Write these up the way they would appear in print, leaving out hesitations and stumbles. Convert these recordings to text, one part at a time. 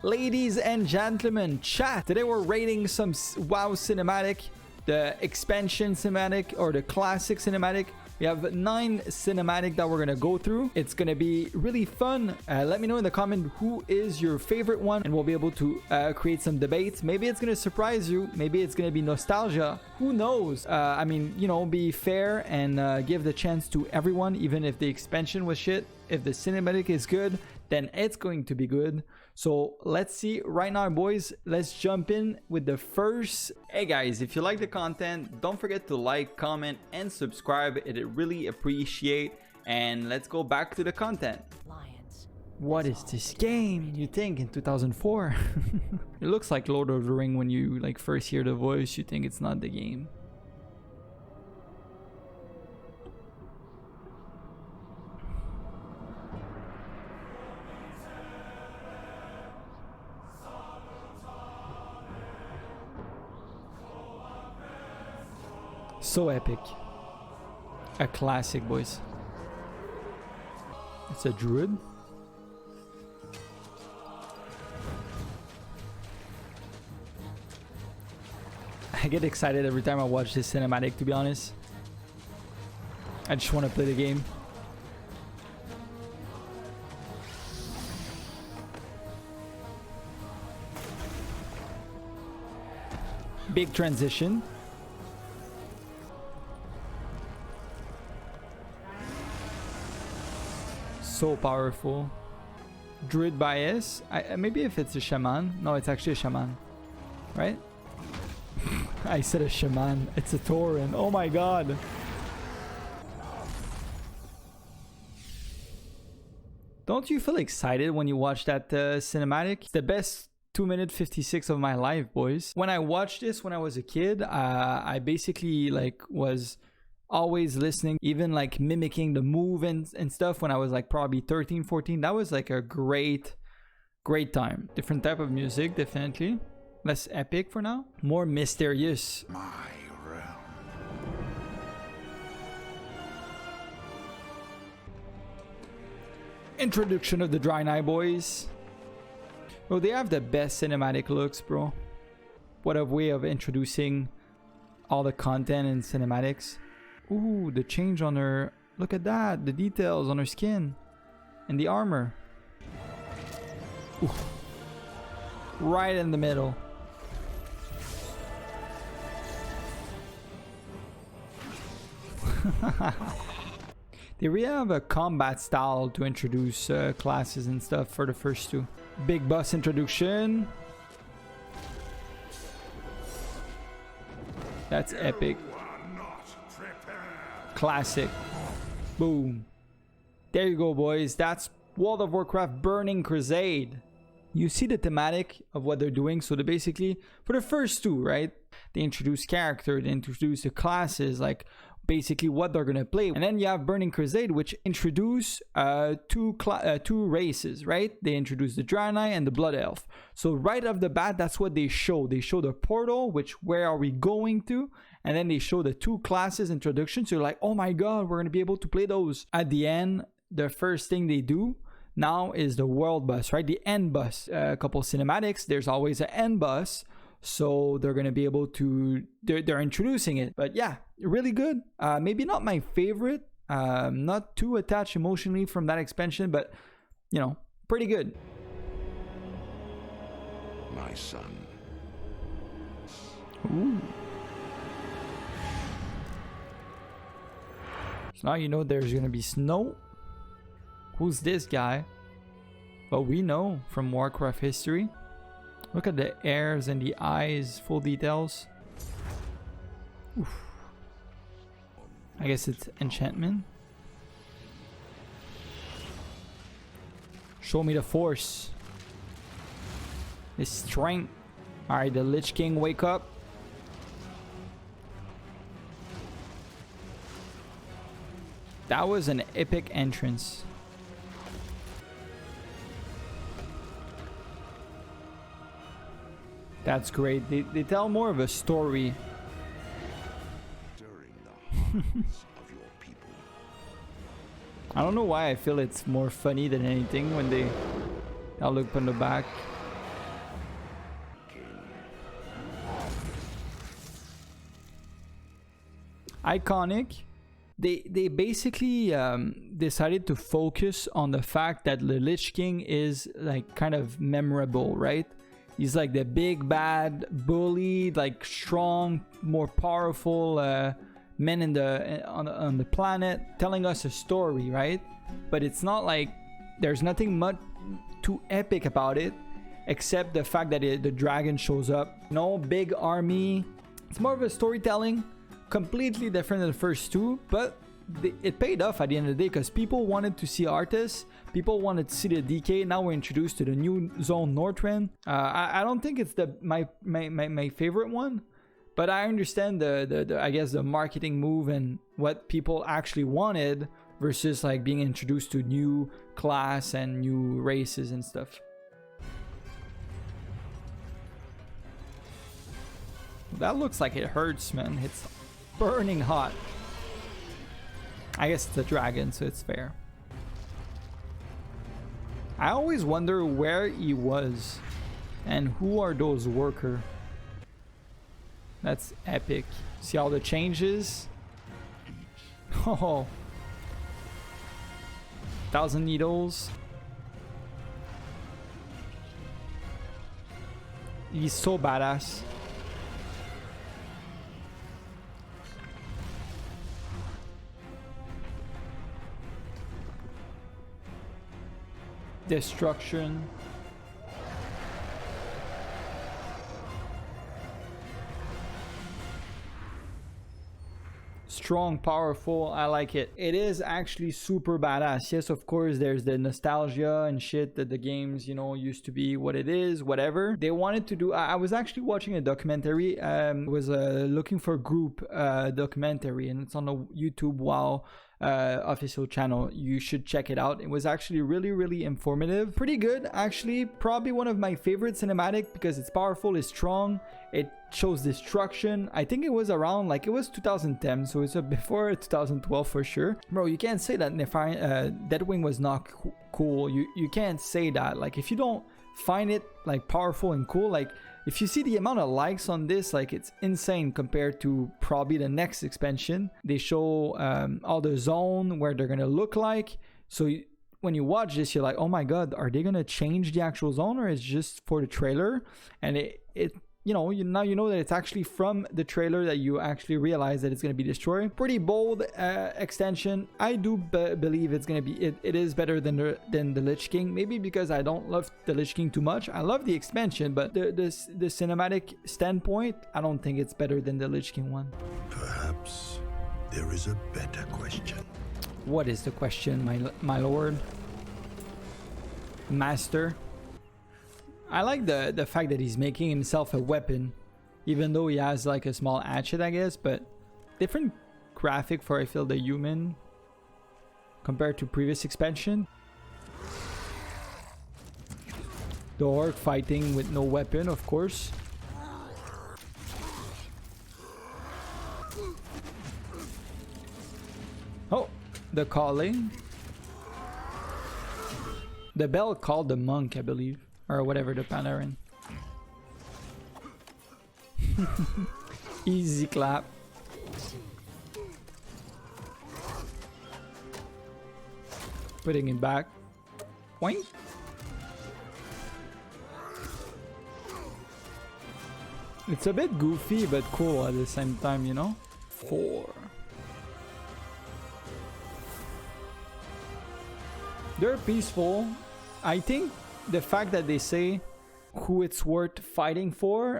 Ladies and gentlemen, chat. Today we're rating some WoW cinematic, the expansion cinematic or the classic cinematic. We have 9 cinematic that we're going to go through. It's going to be really fun. Let me know in the comment who is your favorite one and we'll be able to create some debates. Maybe it's going to surprise you. Maybe it's going to be nostalgia. Who knows? I mean, you know, be fair and give the chance to everyone, even if the expansion was shit. If the cinematic is good, then it's going to be good. So let's see right now, boys. Let's jump in with the first. Hey guys, if you like the content, don't forget to like, comment, and subscribe. It really appreciate. And let's go back to the content. What is this game? You think in 2004? It looks like Lord of the Ring when you like first hear the voice. You think it's not the game. So epic. A classic, boys. It's a druid. I get excited every time I watch this cinematic, to be honest. I just want to play the game. Big transition. So powerful. Druid bias. Maybe if it's a shaman. No, it's actually a shaman. Right? I said a shaman. It's a Tauren. Oh my god. Don't you feel excited when you watch that cinematic? It's the best 2-minute 56 of my life, boys. When I watched this when I was a kid, I basically like was always listening, even like mimicking the move and stuff when I was like probably 13, 14. That was like a great time. Different type of music, definitely. Less epic for now. More mysterious. My realm. Introduction of the Draenei boys. Oh, they have the best cinematic looks, bro. What a way of introducing all the content and cinematics. Ooh, the change on her. Look at that. The details on her skin. And the armor. Ooh. Right in the middle. They really have a combat style to introduce classes and stuff for the first two. Big boss introduction. That's epic. Classic. Boom. There you go, boys. That's World of Warcraft Burning Crusade. You see the thematic of what they're doing. So they basically, for the first two, right? They introduce character, they introduce the classes, like basically what they're gonna play. And then you have Burning Crusade, which introduce two races, right? They introduce the Draenei and the Blood Elf. So right off the bat, that's what they show. They show the portal, which where are we going to? And then they show the two classes introduction. So you're like, oh my god, we're gonna be able to play those. At the end, the first thing they do now is the world bus, right? The end bus. A couple cinematics, there's always an end bus. So they're going to be able to, they're introducing it. But yeah, really good. Maybe not my favorite. Not too attached emotionally from that expansion, but you know, pretty good. My son. Ooh. So now you know there's going to be snow. Who's this guy? Well, we know from Warcraft history. Look at the ears and the eyes, full details. Oof. I guess it's enchantment. Show me the force. His strength. Alright, the Lich King, wake up. That was an epic entrance. That's great. They tell more of a story. During the hearts of your people. I don't know why I feel it's more funny than anything when they all look on the back. iconic. They basically decided to focus on the fact that the Lich King is like kind of memorable, right? He's like the big bad bully, like strong, more powerful man on the planet, telling us a story, right? But it's not like there's nothing much too epic about it, except the fact that the dragon shows up. No big army. It's more of a storytelling, completely different than the first two, but it paid off at the end of the day because people wanted to see Arthas, people wanted to see the DK. Now we're introduced to the new zone Northrend. I don't think it's my favorite one, but I understand the I guess the marketing move and what people actually wanted versus like being introduced to new class and new races and stuff. That looks like it hurts, man. It's burning hot. I guess it's a dragon, so it's fair. I always wonder where he was and who are those workers. That's epic. See all the changes? Oh. 1,000 needles. He's so badass. Destruction. Strong, powerful. I like it. It is actually super badass. Yes, of course, there's the nostalgia and shit that the games, you know, used to be what it is, whatever. They wanted to do... I was actually watching a documentary. Was looking for a group documentary, and it's on the YouTube WoW official channel. You should check it out. It was actually really informative, pretty good actually. Probably one of my favorite cinematic because it's powerful, it's strong, it shows destruction. I think it was around like it was 2010, so it's before 2012 for sure. Bro, you can't say that Deathwing was not cool. You can't say that. Like if you don't find it like powerful and cool, like if you see the amount of likes on this, like it's insane compared to probably the next expansion. They show all the zone where they're gonna look like. So when you watch this, you're like, oh my god, are they gonna change the actual zone, or is it just for the trailer? And it you know, now you know that it's actually from the trailer that you actually realize that it's going to be destroyed. Pretty bold extension. I do believe it's going to be, it is better than the Lich King. Maybe because I don't love the Lich King too much. I love the expansion, but the cinematic standpoint, I don't think it's better than the Lich King one. Perhaps there is a better question. What is the question, my lord? Master? I like the fact that he's making himself a weapon, even though he has like a small hatchet, I guess, but different graphic for I feel the human compared to previous expansion. The orc fighting with no weapon, of course. Oh, the calling. The bell called the monk, I believe. Or whatever the Panarin. Easy clap. Putting it back. Boing. It's a bit goofy but cool at the same time, you know? 4. They're peaceful. I think the fact that they say who it's worth fighting for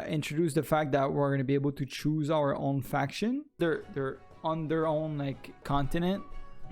introduce the fact that we're going to be able to choose our own faction. They're on their own like continent,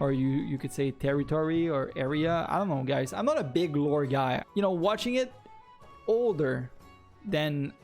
or you could say territory or area. I don't know, guys. I'm not a big lore guy. You know, watching it older than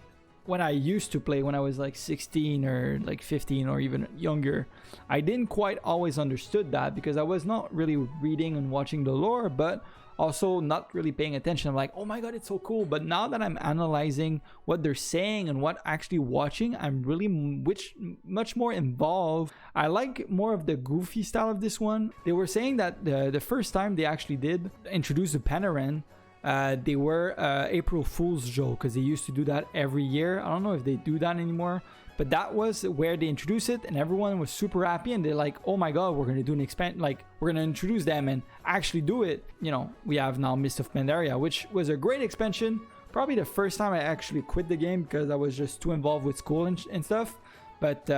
when I used to play when I was like 16 or like 15 or even younger, I didn't quite always understood that because I was not really reading and watching the lore, but also not really paying attention. I'm like, oh my god, it's so cool. But now that I'm analyzing what they're saying and what actually watching, I'm really much more involved. I like more of the goofy style of this one. They were saying that the first time they actually did introduce the Panarin, They were April Fool's joke because they used to do that every year. I don't know if they do that anymore, but that was where they introduced it, and everyone was super happy. And they're like, "Oh my god, we're gonna do an expand, like we're gonna introduce them and actually do it." You know, we have now Mist of Pandaria, which was a great expansion. Probably the first time I actually quit the game because I was just too involved with school and stuff. But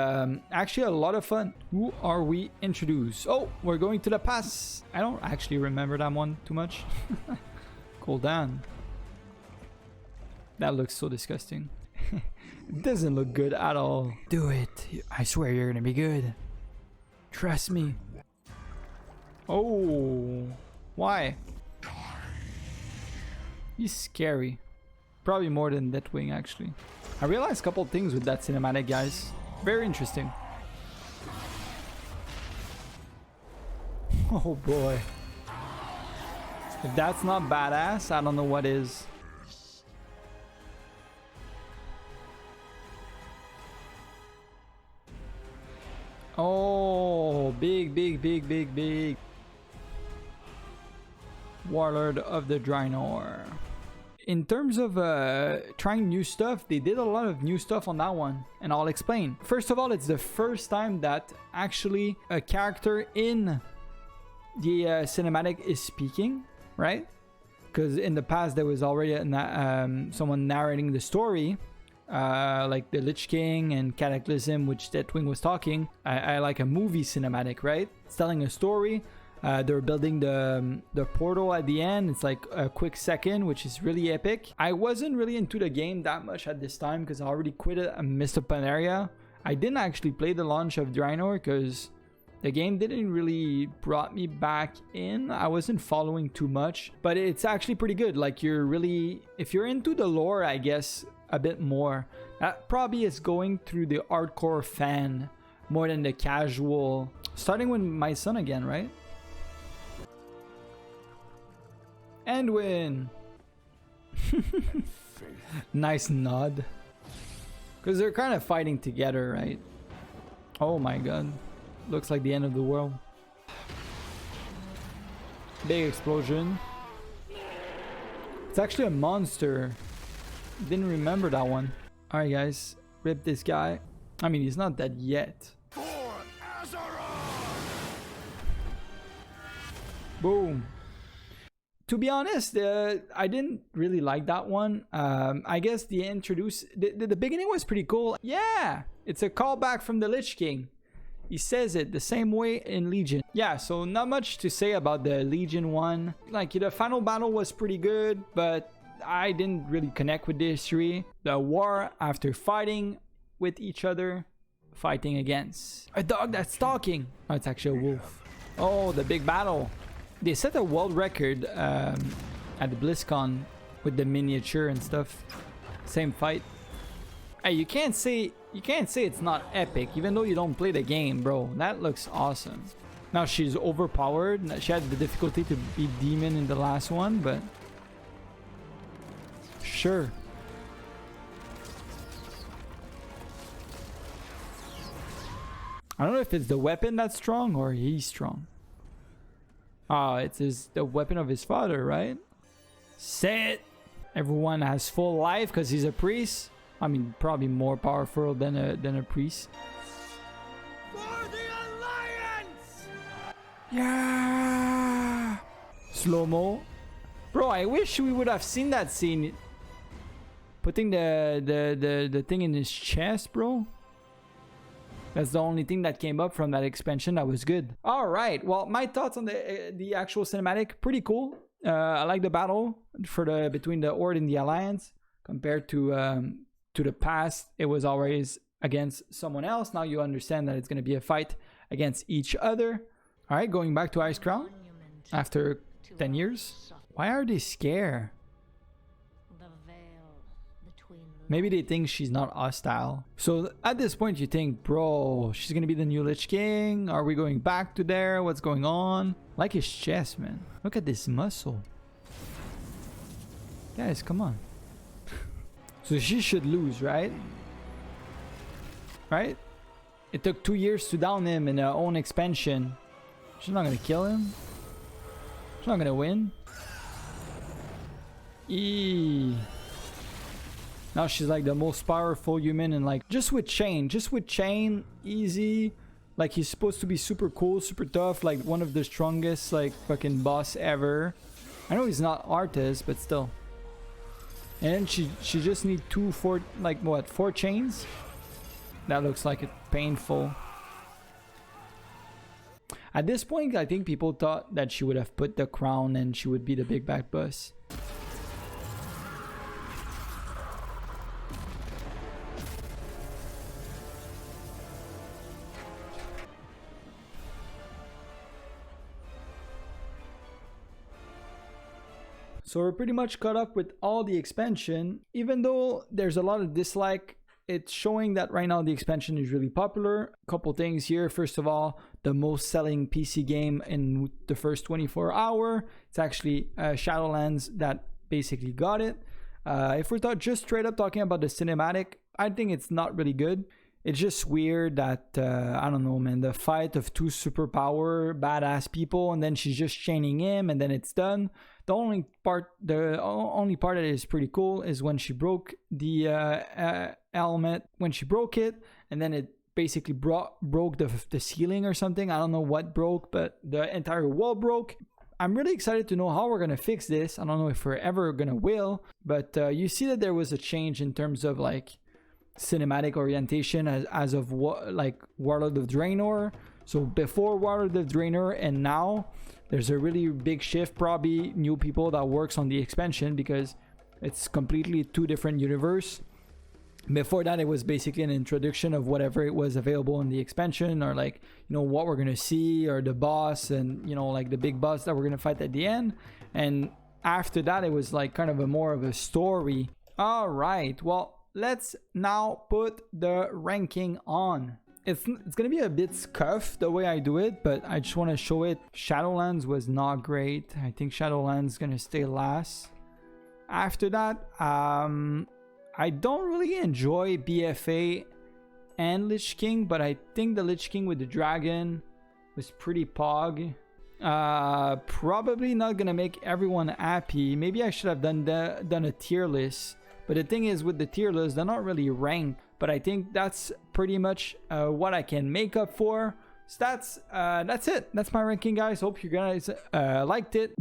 actually a lot of fun. Who are we introduced? Oh, we're going to the pass. I don't actually remember that one too much. Cool down. That looks so disgusting. It doesn't look good at all. Do it. I swear you're gonna be good. Trust me. Oh, why? He's scary. Probably more than Deathwing, actually. I realized a couple things with that cinematic, guys. Very interesting. Oh boy. If that's not badass, I don't know what is. Oh, big. Warlord of the Draenor. In terms of trying new stuff, they did a lot of new stuff on that one, and I'll explain. First of all, it's the first time that actually a character in the cinematic is speaking, right? Because in the past there was already someone narrating the story, like the Lich King and Cataclysm, which Deathwing was talking. I like a movie cinematic, right? It's telling a story. They're building the portal at the end. It's like a quick second, which is really epic. I wasn't really into the game that much at this time because I already quit it and missed up an area. I didn't actually play the launch of Draenor because the game didn't really brought me back in. I wasn't following too much, but it's actually pretty good. Like you're really, if you're into the lore, I guess a bit more. That probably is going through the hardcore fan more than the casual. Starting with my son again, right? And win. Nice nod. Because they're kind of fighting together, right? Oh my god. Looks like the end of the world. Big explosion. It's actually a monster. Didn't remember that one. Alright guys. Rip this guy. I mean, he's not dead yet. Boom. To be honest, I didn't really like that one. I guess the beginning was pretty cool. Yeah, it's a callback from the Lich King. He says it the same way in Legion. Yeah, so not much to say about the Legion one. Like, the final battle was pretty good, but I didn't really connect with the history. The war after fighting with each other, fighting against a dog that's talking. Oh, it's actually a wolf. Oh, the big battle. They set a world record at the BlizzCon with the miniature and stuff. Same fight. Hey, you can't say it's not epic, even though you don't play the game, bro. That looks awesome. Now she's overpowered. She had the difficulty to beat Demon in the last one, but sure. I don't know if it's the weapon that's strong or he's strong. Ah, it's the weapon of his father, right? Say it. Everyone has full life because he's a priest. I mean, probably more powerful than a priest. For the Alliance! Yeah. Slow-mo. Bro, I wish we would have seen that scene. Putting the thing in his chest, bro. That's the only thing that came up from that expansion that was good. All right. Well, my thoughts on the actual cinematic, pretty cool. I like the battle between the Horde and the Alliance compared to the past. It was always against someone else. Now you understand that it's going to be a fight against each other. All right, going back to Ice Crown after 10 years. Why are they scared? Maybe they think she's not hostile. So at this point you think, bro, she's gonna be the new Lich King? Are we going back to there? What's going on? Like his chest, man. Look at this muscle. Guys, come on. So she should lose, right? Right? It took 2 years to down him in her own expansion. She's not gonna kill him. She's not gonna win. Now she's like the most powerful human, and like just with chain, easy. Like he's supposed to be super cool, super tough, like one of the strongest like fucking boss ever. I know he's not artist, but still. And she just need 4 chains. That looks like it's painful. At this point, I think people thought that she would have put the crown and she would be the big bad boss. So we're pretty much caught up with all the expansion. Even though there's a lot of dislike, it's showing that right now the expansion is really popular. A couple things here. First of all, the most selling PC game in the first 24 hours. It's actually Shadowlands that basically got it. If we're just straight up talking about the cinematic, I think it's not really good. It's just weird that, I don't know, man, the fight of 2 superpower badass people, and then she's just chaining him, and then it's done. The only part that is pretty cool is when she broke the helmet, when she broke it, and then it basically broke the ceiling or something. I don't know what broke, but the entire wall broke. I'm really excited to know how we're going to fix this. I don't know if we're ever going to will, but you see that there was a change in terms of like cinematic orientation as of what like World of Draenor. So before World of Draenor and now, there's a really big shift, probably new people that works on the expansion, because it's completely 2 different universe. Before that, it was basically an introduction of whatever it was available in the expansion, or like, you know, what we're gonna see, or the boss, and you know, like the big boss that we're gonna fight at the end. And after that, it was like kind of a more of a story. All right, well, let's now put the ranking on. It's gonna be a bit scuffed the way I do it, but I just want to show it. Shadowlands was not great. I think Shadowlands gonna stay last. After that, I don't really enjoy BFA and Lich King, but I think the Lich King with the dragon was pretty pog. Probably not gonna make everyone happy. Maybe I should have done a tier list. But the thing is, with the tier list, they're not really ranked. But I think that's pretty much what I can make up for. So that's it. That's my ranking, guys. Hope you guys liked it.